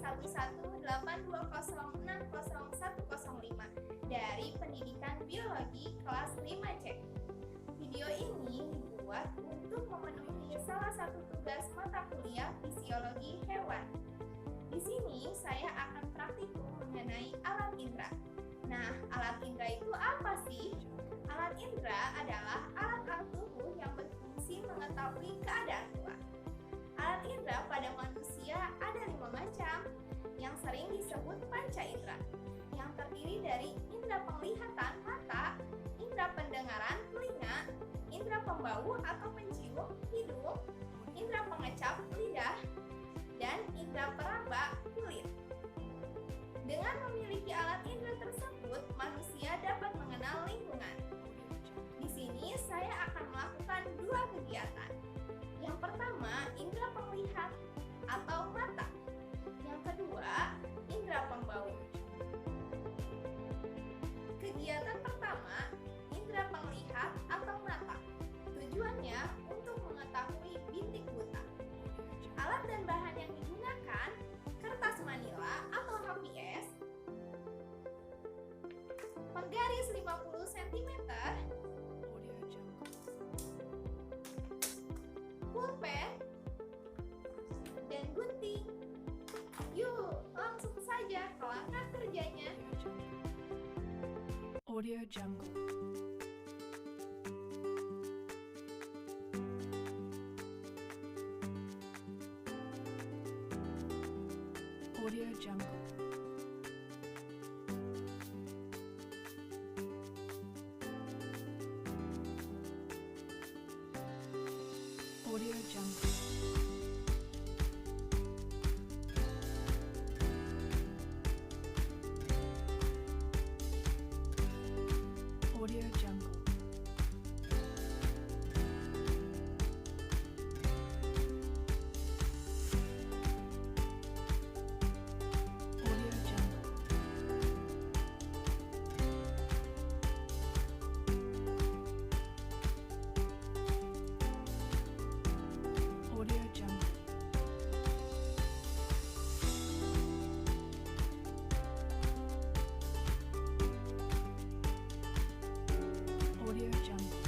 11820600105 dari Pendidikan Biologi kelas 5C. Video ini dibuat untuk memenuhi salah satu tugas mata kuliah Fisiologi Hewan. Di sini saya akan praktikum mengenai alat indera. Nah, alat indera itu apa sih? Alat indera adalah alat-alat tubuh yang berfungsi mengetahui keadaan luar. Alat indera pada manusia ada 5 macam, yang sering disebut panca indera, yang terdiri dari indera penglihatan mata, indera pendengaran telinga, indera pembau atau pencium hidung, indera pengecap lidah, dan indera peraba kulit. Dengan memiliki alat indera tersebut, manusia dapat mengenal lingkungan. Di sini saya akan melakukan 2 kegiatan. Yang pertama, indera penglihat atau mata. Yang kedua, indera pembau. Kegiatan pertama, indera penglihat atau mata. Tujuannya untuk mengetahui bintik buta. Alat dan bahan yang digunakan, kertas manila atau HVS, penggaris 50 cm, pulpen, dan gunting. Yuk, langsung saja ke langkah kerjanya. Audio Jungle. Audio Jungle. Audio Jungle. Audio Jungle. Audio Jungle. Audio Jungle. Audio Jungle.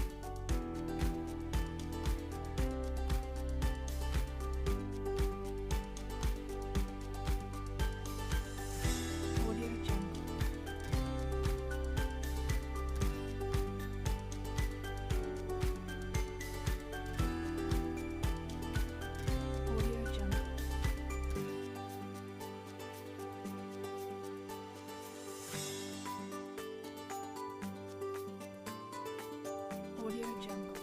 Audio Jungle. Audio Jungle.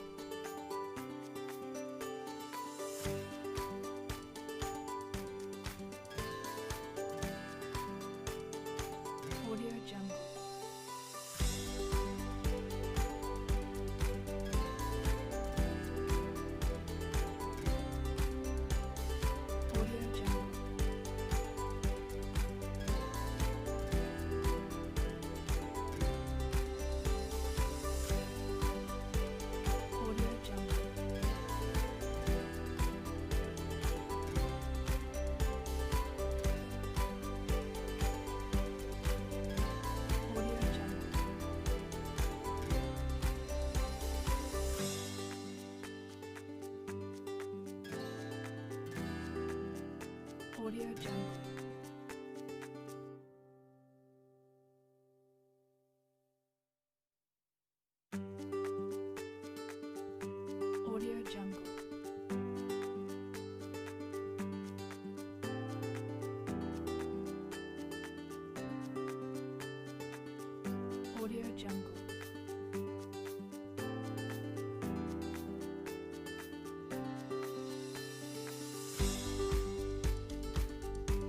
Audio Jungle. Audio Jungle. Audio Jungle. Audio Jungle. Audio Jungle. Audio Jungle. Audio Jungle. Audio Jungle.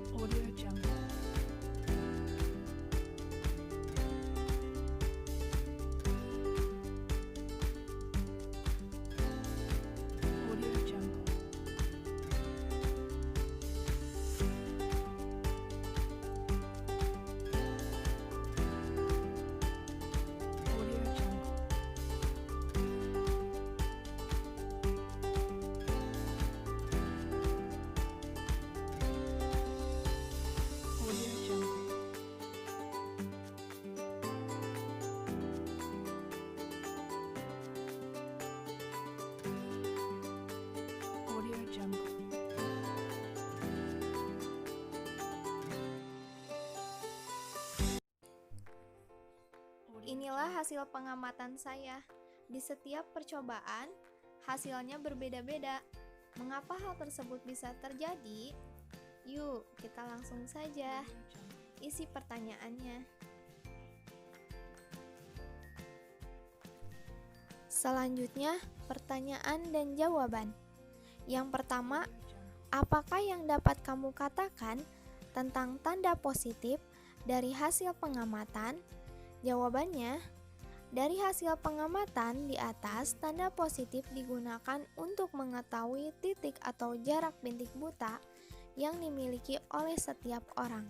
Audio Jungle. Audio Jungle. Inilah hasil pengamatan saya. Di setiap percobaan, hasilnya berbeda-beda. Mengapa hal tersebut bisa terjadi? Yuk, kita langsung saja isi pertanyaannya. Selanjutnya, pertanyaan dan jawaban. Yang pertama, apakah yang dapat kamu katakan tentang tanda positif dari hasil pengamatan? Jawabannya, dari hasil pengamatan di atas, tanda positif digunakan untuk mengetahui titik atau jarak bintik buta yang dimiliki oleh setiap orang.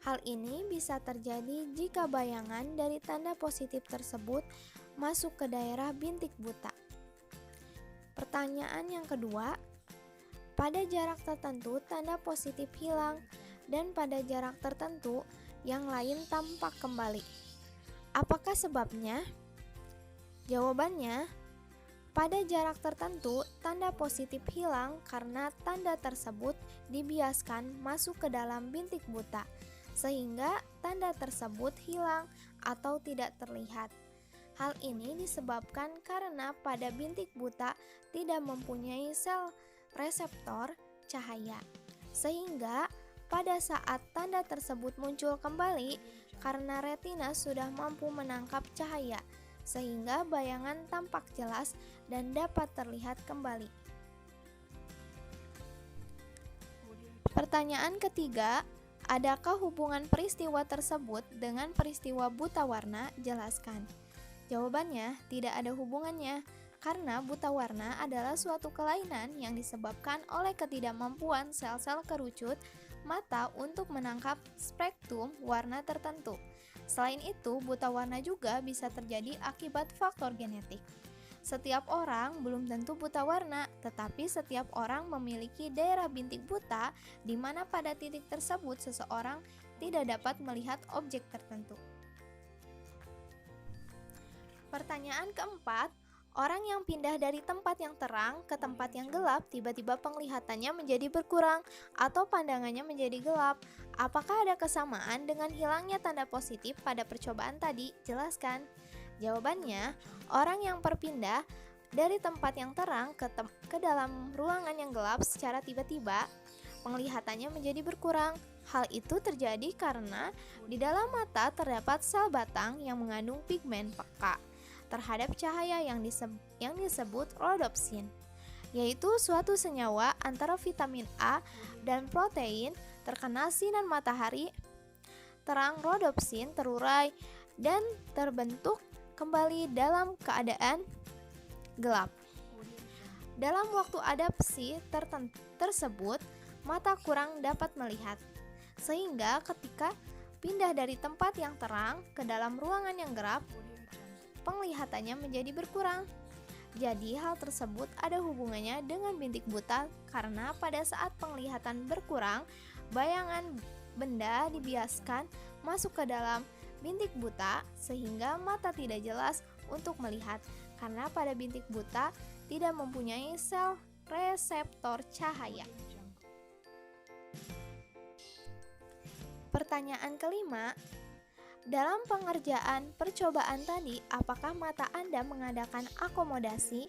Hal ini bisa terjadi jika bayangan dari tanda positif tersebut masuk ke daerah bintik buta. Pertanyaan yang kedua, pada jarak tertentu tanda positif hilang dan pada jarak tertentu yang lain tampak kembali. Apakah sebabnya? Jawabannya, pada jarak tertentu tanda positif hilang karena tanda tersebut dibiaskan masuk ke dalam bintik buta, sehingga tanda tersebut hilang atau tidak terlihat. Hal ini disebabkan karena pada bintik buta tidak mempunyai sel reseptor cahaya, sehingga pada saat tanda tersebut muncul kembali, karena retina sudah mampu menangkap cahaya, sehingga bayangan tampak jelas dan dapat terlihat kembali. Pertanyaan ketiga, adakah hubungan peristiwa tersebut dengan peristiwa buta warna? Jelaskan. Jawabannya, tidak ada hubungannya, karena buta warna adalah suatu kelainan yang disebabkan oleh ketidakmampuan sel-sel kerucut mata untuk menangkap spektrum warna tertentu. Selain itu, buta warna juga bisa terjadi akibat faktor genetik. Setiap orang belum tentu buta warna, tetapi setiap orang memiliki daerah bintik buta di mana pada titik tersebut seseorang tidak dapat melihat objek tertentu. Pertanyaan keempat, orang yang pindah dari tempat yang terang ke tempat yang gelap tiba-tiba penglihatannya menjadi berkurang atau pandangannya menjadi gelap. Apakah ada kesamaan dengan hilangnya tanda positif pada percobaan tadi? Jelaskan. Jawabannya, orang yang berpindah dari tempat yang terang ke dalam ruangan yang gelap secara tiba-tiba, penglihatannya menjadi berkurang. Hal itu terjadi karena di dalam mata terdapat sel batang yang mengandung pigmen peka terhadap cahaya yang disebut rhodopsin, yaitu suatu senyawa antara vitamin A dan protein terkena sinar matahari terang. Rhodopsin terurai dan terbentuk kembali dalam keadaan gelap. Dalam waktu adaptasi tersebut, mata kurang dapat melihat, sehingga ketika pindah dari tempat yang terang ke dalam ruangan yang gelap, penglihatannya menjadi berkurang. Jadi hal tersebut ada hubungannya dengan bintik buta karena pada saat penglihatan berkurang, bayangan benda dibiaskan masuk ke dalam bintik buta sehingga mata tidak jelas untuk melihat karena pada bintik buta tidak mempunyai sel reseptor cahaya. Pertanyaan kelima, dalam pengerjaan percobaan tadi, apakah mata Anda mengadakan akomodasi?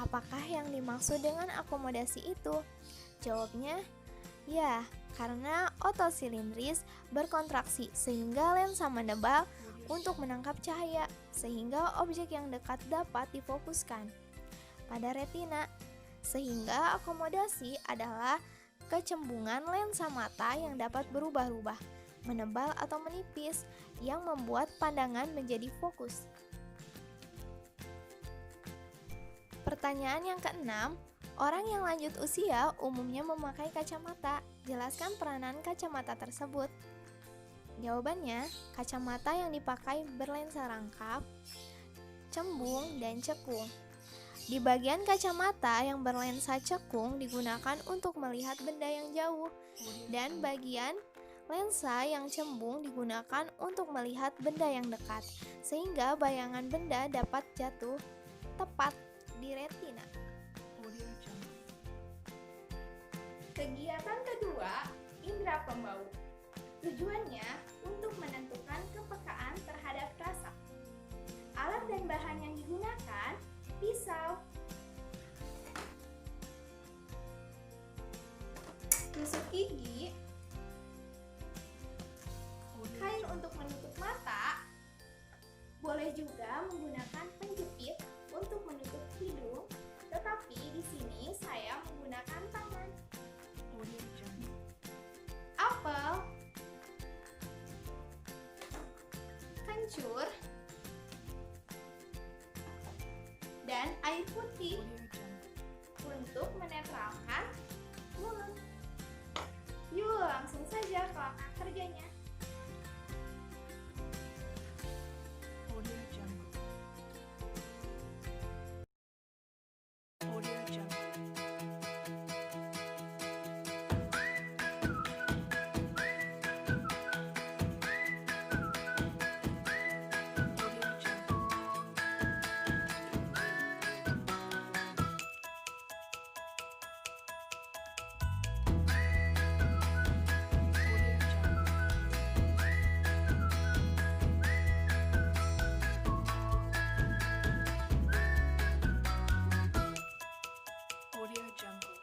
Apakah yang dimaksud dengan akomodasi itu? Jawabnya, ya, karena otosilindris berkontraksi sehingga lensa menebal untuk menangkap cahaya, sehingga objek yang dekat dapat difokuskan pada retina. Sehingga akomodasi adalah kecembungan lensa mata yang dapat berubah-ubah, menebal atau menipis, yang membuat pandangan menjadi fokus. Pertanyaan yang keenam, orang yang lanjut usia umumnya memakai kacamata. Jelaskan peranan kacamata tersebut. Jawabannya, kacamata yang dipakai berlensa rangkap, cembung, dan cekung. Di bagian kacamata yang berlensa cekung digunakan untuk melihat benda yang jauh, dan bagian lensa yang cembung digunakan untuk melihat benda yang dekat, sehingga bayangan benda dapat jatuh tepat di retina. Kegiatan kedua, indera pembau. Tujuannya untuk menentukan kepekaan terhadap rasa. Alat dan bahan yang digunakan: pisau, tusuk gigi, kain untuk menutup mata, boleh juga menggunakan penjepit untuk menutup hidung, tetapi di sini saya menggunakan tangan. Audio Jungle. Apel, kencur, dan air putih Audio Jungle. untuk menetralkan mulut. Yuk, langsung saja ke lapangan kerjanya. Audio Jungle. Audio Jungle. Audio Jungle. Audio Jungle. Audio Jungle. Audio Jungle.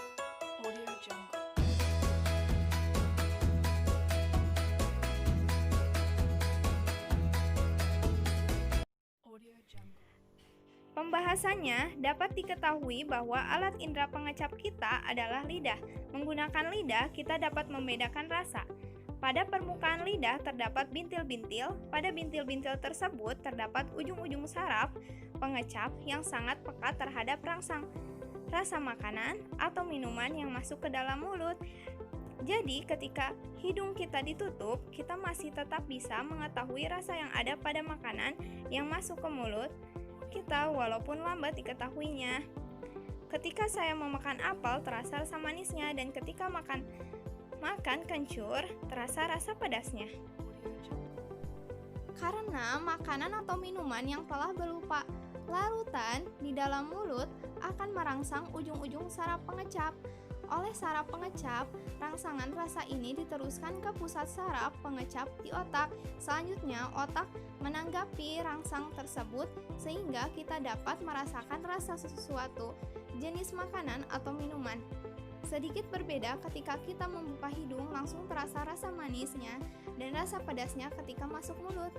Audio Jungle. Audio Jungle. Audio Jungle. Pembahasannya dapat diketahui bahwa alat indera pengecap kita adalah lidah. Menggunakan lidah, kita dapat membedakan rasa. Pada permukaan lidah terdapat bintil-bintil. Pada bintil-bintil tersebut terdapat ujung-ujung saraf pengecap yang sangat peka terhadap rangsang rasa makanan atau minuman yang masuk ke dalam mulut. Jadi, ketika hidung kita ditutup, kita masih tetap bisa mengetahui rasa yang ada pada makanan yang masuk ke mulut kita walaupun lambat diketahuinya. Ketika saya memakan apel, terasa rasa manisnya, dan ketika makan kencur, terasa rasa pedasnya. Audio Jungle. Karena makanan atau minuman yang telah berupa larutan di dalam mulut akan merangsang ujung-ujung saraf pengecap. Oleh saraf pengecap, rangsangan rasa ini diteruskan ke pusat saraf pengecap di otak. Selanjutnya, otak menanggapi rangsang tersebut sehingga kita dapat merasakan rasa sesuatu jenis makanan atau minuman. Sedikit berbeda ketika kita membuka hidung, langsung terasa rasa manisnya dan rasa pedasnya ketika masuk mulut.